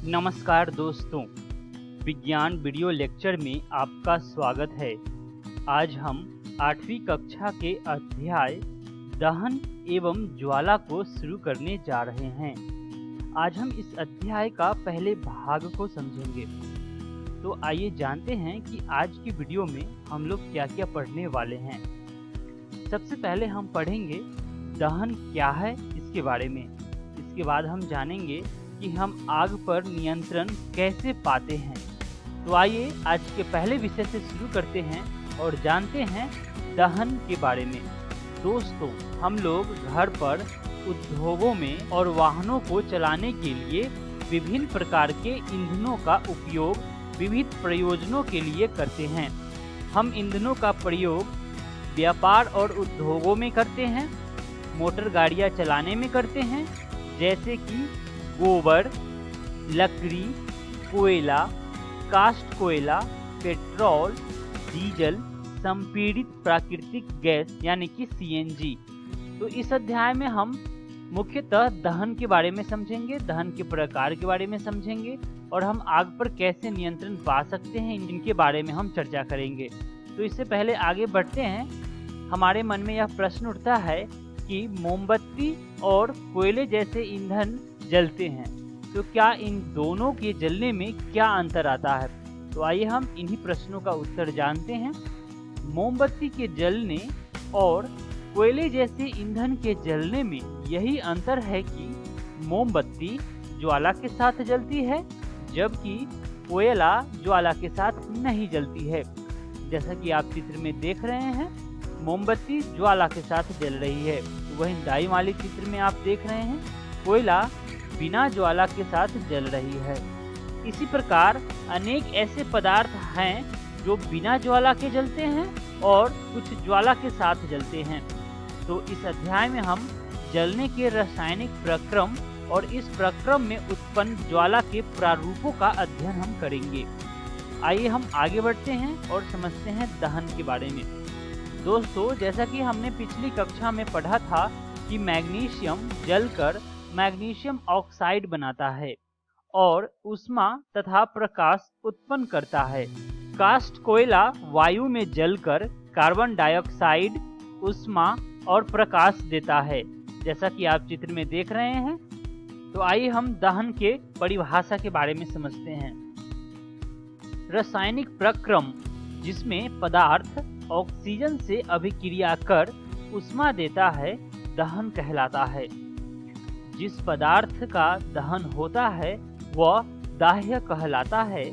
नमस्कार दोस्तों, विज्ञान वीडियो लेक्चर में आपका स्वागत है। आज हम 8वीं कक्षा के अध्याय दहन एवं ज्वाला को शुरू करने जा रहे हैं। आज हम इस अध्याय का पहले भाग को समझेंगे। तो आइए जानते हैं कि आज की वीडियो में हम लोग क्या क्या पढ़ने वाले हैं। सबसे पहले हम पढ़ेंगे दहन क्या है इसके बारे में। इसके बाद हम जानेंगे कि हम आग पर नियंत्रण कैसे पाते हैं। तो आइए आज के पहले विषय से शुरू करते हैं और जानते हैं दहन के बारे में। दोस्तों, हम लोग घर पर, उद्योगों में और वाहनों को चलाने के लिए विभिन्न प्रकार के ईंधनों का उपयोग विविध प्रयोजनों के लिए करते हैं। हम ईंधनों का प्रयोग व्यापार और उद्योगों में करते हैं, मोटर गाड़ियां चलाने में करते हैं, जैसे कि गोबर, लकड़ी, कोयला, कास्ट कोयला, पेट्रोल, डीजल, संपीड़ित प्राकृतिक गैस यानी कि सीएनजी। तो इस अध्याय में हम मुख्यतः दहन के बारे में समझेंगे, दहन के प्रकार के बारे में समझेंगे और हम आग पर कैसे नियंत्रण पा सकते हैं इनके बारे में हम चर्चा करेंगे। तो इससे पहले आगे बढ़ते हैं, हमारे मन में यह प्रश्न उठता है कि मोमबत्ती और कोयले जैसे ईंधन जलते हैं, तो क्या इन दोनों के जलने में क्या अंतर आता है। तो आइए हम इन्हीं प्रश्नों का उत्तर जानते हैं। मोमबत्ती के जलने और कोयले जैसे ईंधन के जलने में यही अंतर है कि मोमबत्ती ज्वाला के साथ जलती है, जबकि कोयला ज्वाला के साथ नहीं जलती है। जैसा कि आप चित्र में देख रहे हैं, मोमबत्ती ज्वाला के साथ जल रही है, वहीं दाईं वाले चित्र में आप देख रहे हैं कोयला बिना ज्वाला के साथ जल रही है। इसी प्रकार अनेक ऐसे पदार्थ हैं जो बिना ज्वाला के जलते हैं और कुछ ज्वाला के साथ जलते हैं। तो इस अध्याय में हम जलने के रासायनिक प्रक्रम और इस प्रक्रम में उत्पन्न ज्वाला के प्रारूपों का अध्ययन हम करेंगे। आइए हम आगे बढ़ते हैं और समझते हैं दहन के बारे में। दोस्तों, जैसा कि हमने पिछली कक्षा में पढ़ा था कि मैग्नीशियम जलकर मैग्नीशियम ऑक्साइड बनाता है और ऊष्मा तथा प्रकाश उत्पन्न करता है। कास्ट कोयला वायु में जलकर कार्बन डाइऑक्साइड, ऊष्मा और प्रकाश देता है, जैसा कि आप चित्र में देख रहे हैं। तो आइए हम दहन के परिभाषा के बारे में समझते हैं। रासायनिक प्रक्रम जिसमें पदार्थ ऑक्सीजन से अभिक्रिया कर ऊष्मा देता है, दहन कहलाता है। जिस पदार्थ का दहन होता है वह दाह्य कहलाता है।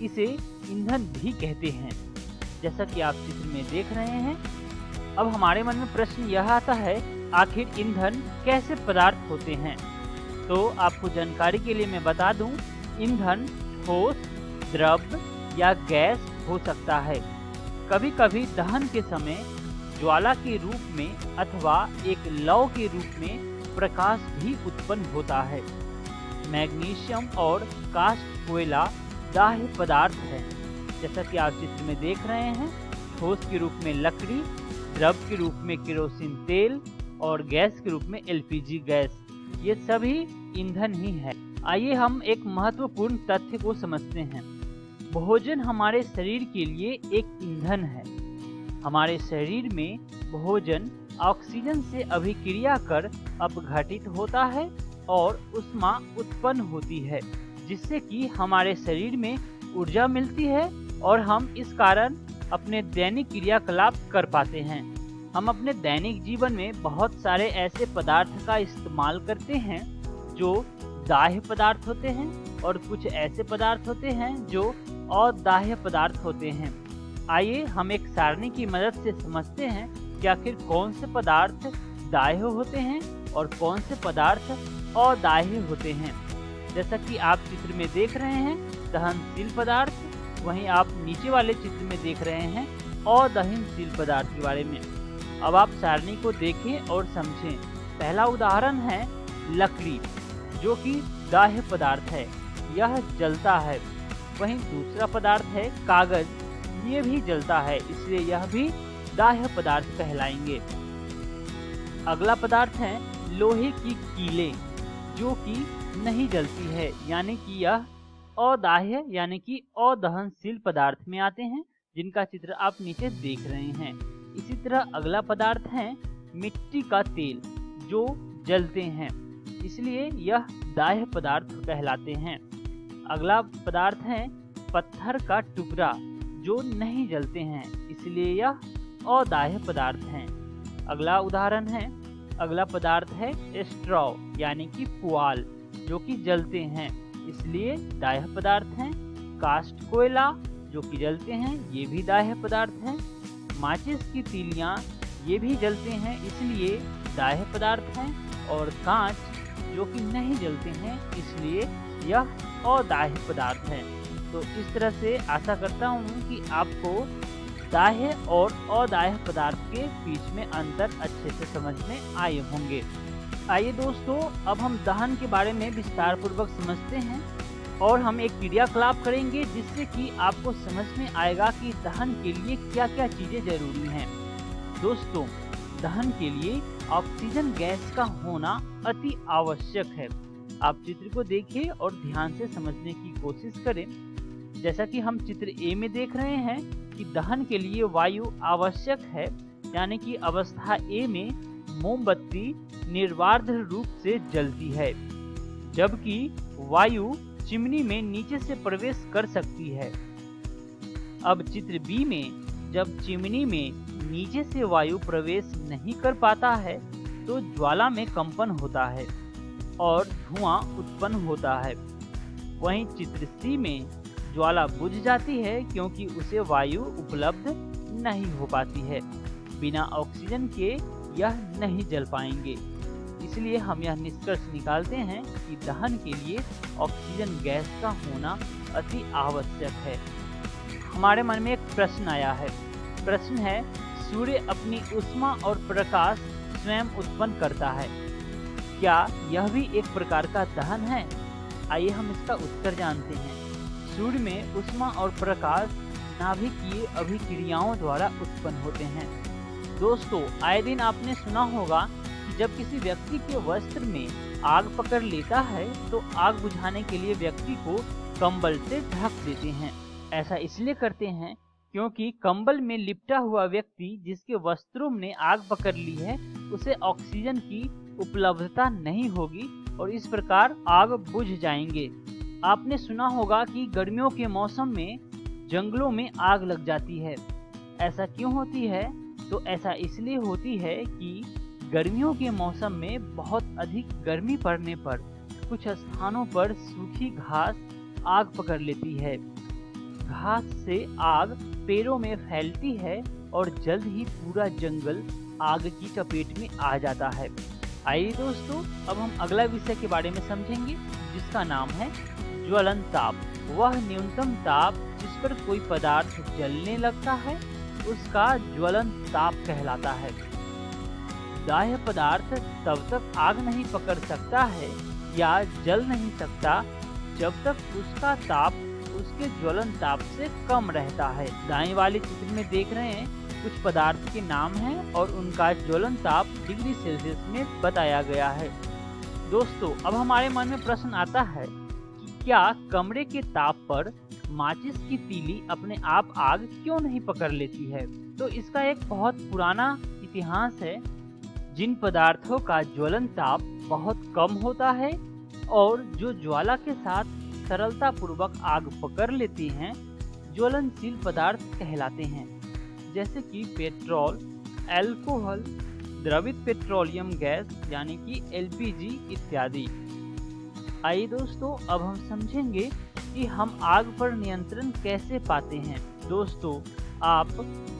इसे ईंधन भी कहते हैं, जैसा कि आप चित्र में देख रहे हैं। अब हमारे मन में प्रश्न यह आता है, आखिर ईंधन कैसे पदार्थ होते हैं। तो आपको जानकारी के लिए मैं बता दूं, ईंधन ठोस, द्रव या गैस हो सकता है। कभी कभी दहन के समय ज्वाला के रूप में अथवा एक लौ के रूप में प्रकाश भी उत्पन्न होता है। मैग्नीशियम और कास्ट कोयला दाह्य पदार्थ है, जैसा कि आप चित्र में देख रहे हैं। ठोस के रूप में लकड़ी, द्रव के रूप में केरोसिन तेल और गैस के रूप में एलपीजी गैस, ये सभी ईंधन ही है। आइए हम एक महत्वपूर्ण तथ्य को समझते हैं। भोजन हमारे शरीर के लिए एक ईंधन है। हमारे शरीर में भोजन ऑक्सीजन से अभिक्रिया कर अपघटित होता है और ऊष्मा उत्पन्न होती है, जिससे कि हमारे शरीर में ऊर्जा मिलती है और हम इस कारण अपने दैनिक क्रियाकलाप कर पाते हैं। हम अपने दैनिक जीवन में बहुत सारे ऐसे पदार्थ का इस्तेमाल करते हैं जो दाह्य पदार्थ होते हैं और कुछ ऐसे पदार्थ होते हैं जो अदाह्य पदार्थ होते हैं। आइए हम एक सारणी की मदद से समझते हैं कि आखिर कौन से पदार्थ दाह्य होते हैं और कौन से पदार्थ अदाह्य होते हैं। जैसा कि आप चित्र में देख रहे हैं दहनशील पदार्थ, वहीं आप नीचे वाले चित्र में देख रहे हैं अदहनशील पदार्थ के बारे में। अब आप सारणी को देखें और समझें। पहला उदाहरण है लकड़ी, जो कि दाह्य पदार्थ है, यह जलता है। वहीं दूसरा पदार्थ है कागज, ये भी जलता है, इसलिए यह भी दाह्य पदार्थ कहलाएंगे। अगला पदार्थ है लोहे की कीलें, जो कि नहीं जलती है, यानी कि यह अदाह्य यानी कि अदहनशील पदार्थ में आते हैं, जिनका चित्र आप नीचे देख रहे हैं। इसी तरह अगला पदार्थ है मिट्टी का तेल, जो जलते हैं, इसलिए यह दाह्य पदार्थ कहलाते हैं। अगला पदार्थ है पत्थर का टुकड़ा, जो नहीं जलते हैं, इसलिए यह अदाह्य पदार्थ हैं। अगला पदार्थ है स्ट्रॉ यानी कि पुआल, जो कि जलते हैं, इसलिए दाह्य पदार्थ हैं। कास्ट कोयला, जो कि जलते हैं, ये भी दाह्य पदार्थ हैं। माचिस की तीलियां, ये भी जलते हैं, इसलिए दाह्य पदार्थ हैं। और कांच, जो कि नहीं जलते हैं, इसलिए यह अदाह्य पदार्थ है। तो इस तरह से आशा करता हूँ कि आपको दाह्य और अदाह्य पदार्थ के बीच में अंतर अच्छे से समझ में आए होंगे। आइए दोस्तों, अब हम दहन के बारे में विस्तार पूर्वक समझते हैं और हम एक क्रियाकलाप करेंगे, जिससे कि आपको समझ में आएगा कि दहन के लिए क्या क्या चीजें जरूरी हैं। दोस्तों, दहन के लिए ऑक्सीजन गैस का होना अति आवश्यक है। आप चित्र को देखिए और ध्यान से समझने की कोशिश करें। जैसा कि हम चित्र ए में देख रहे हैं कि दहन के लिए वायु आवश्यक है, यानी कि अवस्था ए में मोमबत्ती निर्बाध रूप से जलती है, जबकि वायु चिमनी में नीचे से प्रवेश कर सकती है। अब चित्र बी में जब चिमनी में नीचे से वायु प्रवेश नहीं कर पाता है तो ज्वाला में कंपन होता है और धुआं उत्पन्न होता है। वहीं चित्र सी में ज्वाला बुझ जाती है, क्योंकि उसे वायु उपलब्ध नहीं हो पाती है। बिना ऑक्सीजन के यह नहीं जल पाएंगे। इसलिए हम यह निष्कर्ष निकालते हैं कि दहन के लिए ऑक्सीजन गैस का होना अति आवश्यक है। हमारे मन में एक प्रश्न आया है। प्रश्न है, सूर्य अपनी ऊष्मा और प्रकाश स्वयं उत्पन्न करता है, क्या यह भी एक प्रकार का दहन है? आइए हम इसका उत्तर जानते हैं। सूर्य में ऊष्मा और प्रकाश नाभिकीय अभिक्रियाओं द्वारा उत्पन्न होते हैं। दोस्तों, आए दिन आपने सुना होगा कि जब किसी व्यक्ति के वस्त्र में आग पकड़ लेता है तो आग बुझाने के लिए व्यक्ति को कंबल से ढक देते हैं। ऐसा इसलिए करते हैं क्योंकि कंबल में लिपटा हुआ व्यक्ति जिसके वस्त्रों ने आग पकड़ ली है, उसे ऑक्सीजन की उपलब्धता नहीं होगी और इस प्रकार आग बुझ जाएंगे। आपने सुना होगा कि गर्मियों के मौसम में जंगलों में आग लग जाती है। ऐसा क्यों होती है? तो ऐसा इसलिए होती है कि गर्मियों के मौसम में बहुत अधिक गर्मी पड़ने पर कुछ स्थानों पर सूखी घास आग पकड़ लेती है। घास से आग पेड़ों में फैलती है और जल्द ही पूरा जंगल आग की चपेट में आ जाता है। आइए दोस्तों, अब हम अगला विषय के बारे में समझेंगे, जिसका नाम है ज्वलन ताप। वह न्यूनतम ताप जिस पर कोई पदार्थ जलने लगता है उसका ज्वलन ताप कहलाता है। दाह्य पदार्थ तब तक आग नहीं पकड़ सकता है या जल नहीं सकता जब तक उसका ताप उसके ज्वलन ताप से कम रहता है। दाएं वाले चित्र में देख रहे हैं कुछ पदार्थ के नाम हैं और उनका ज्वलन ताप डिग्री सेल्सियस में बताया गया है। दोस्तों, अब हमारे मन में प्रश्न आता है कि क्या कमरे के ताप पर माचिस की तीली अपने आप आग क्यों नहीं पकड़ लेती है? तो इसका एक बहुत पुराना इतिहास है। जिन पदार्थों का ज्वलन ताप बहुत कम होता है और जो ज्वाला के साथ सरलता पूर्वक आग पकड़ लेती हैं, ज्वलनशील पदार्थ कहलाते हैं, जैसे कि पेट्रोल, अल्कोहल, द्रवित पेट्रोलियम गैस यानी कि एलपीजी इत्यादि। आइए दोस्तों, अब हम समझेंगे कि हम आग पर नियंत्रण कैसे पाते हैं। दोस्तों, आप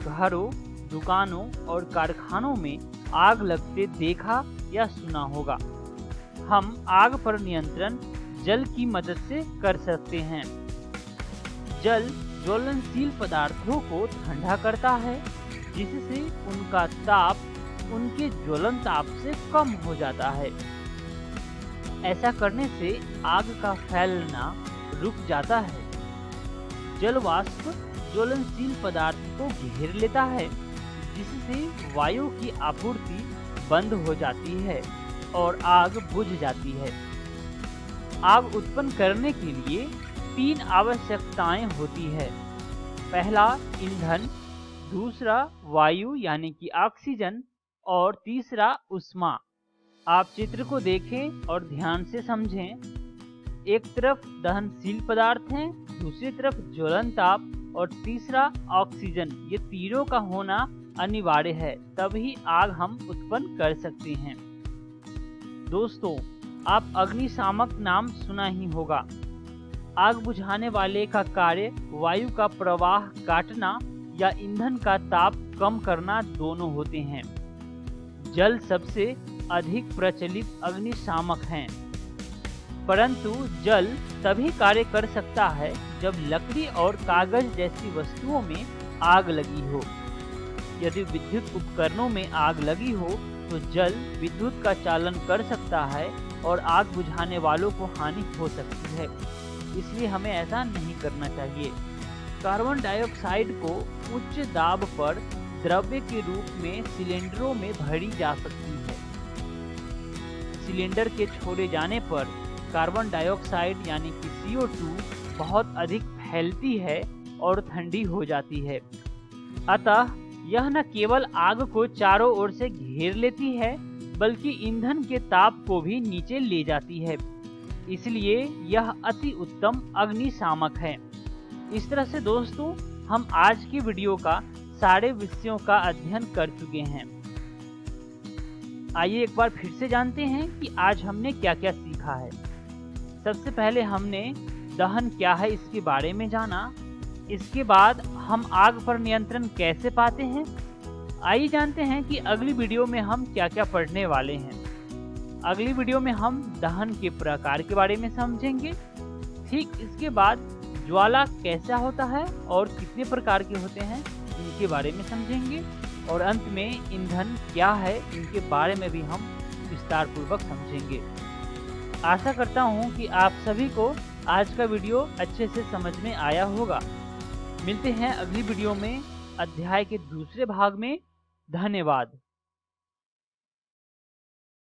घरों, दुकानों और कारखानों में आग लगते देखा या सुना होगा। हम आग पर नियंत्रण जल की मदद से कर सकते हैं। जल ज्वलनशील पदार्थों को ठंडा करता है, जिससे उनका ताप उनके ज्वलन ताप से कम हो जाता है। ऐसा करने से आग का फैलना रुक जाता है। जल वाष्प ज्वलनशील पदार्थ को घेर लेता है, जिससे वायु की आपूर्ति बंद हो जाती है और आग बुझ जाती है। आग उत्पन्न करने के लिए 3 आवश्यकताएं होती है। पहला ईंधन, दूसरा वायु यानी कि ऑक्सीजन और तीसरा उष्मा। आप चित्र को देखें और ध्यान से समझें। एक तरफ दहनशील पदार्थ हैं, दूसरी तरफ ज्वलन ताप और तीसरा ऑक्सीजन। ये तीनों का होना अनिवार्य है, तभी आग हम उत्पन्न कर सकते हैं। दोस्तों, आप अग्निशामक नाम सुना ही होगा। आग बुझाने वाले का कार्य वायु का प्रवाह काटना या ईंधन का ताप कम करना दोनों होते हैं। जल सबसे अधिक प्रचलित अग्निशामक हैं, परंतु जल तभी कार्य कर सकता है जब लकड़ी और कागज जैसी वस्तुओं में आग लगी हो। यदि विद्युत उपकरणों में आग लगी हो तो जल विद्युत का चालन कर सकता है और आग बुझाने वालों को हानि हो सकती है, इसलिए हमें ऐसा नहीं करना चाहिए। कार्बन डाइऑक्साइड को उच्च दाब पर द्रव्य के रूप में सिलेंडरों में भरी जा सकती है। सिलेंडर के छोड़े जाने पर कार्बन डाइऑक्साइड यानी कि CO2 बहुत अधिक फैलती है और ठंडी हो जाती है। अतः यह न केवल आग को चारों ओर से घेर लेती है, बल्कि ईंधन के ताप को भी नीचे ले जाती है। इसलिए यह अति उत्तम अग्निशामक है। इस तरह से दोस्तों, हम आज की वीडियो का सारे विषयों का अध्ययन कर चुके हैं। आइए एक बार फिर से जानते हैं कि आज हमने क्या क्या सीखा है। सबसे पहले हमने दहन क्या है इसके बारे में जाना। इसके बाद हम आग पर नियंत्रण कैसे पाते हैं। आइए जानते हैं कि अगली वीडियो में हम क्या क्या पढ़ने वाले हैं। अगली वीडियो में हम दहन के प्रकार के बारे में समझेंगे। ठीक इसके बाद ज्वाला कैसा होता है और कितने प्रकार के होते हैं, इनके बारे में समझेंगे। और अंत में ईंधन क्या है, इनके बारे में भी हम विस्तार पूर्वक समझेंगे। आशा करता हूँ कि आप सभी को आज का वीडियो अच्छे से समझ में आया होगा। मिलते हैं अगली वीडियो में अध्याय के दूसरे भाग में। धन्यवाद।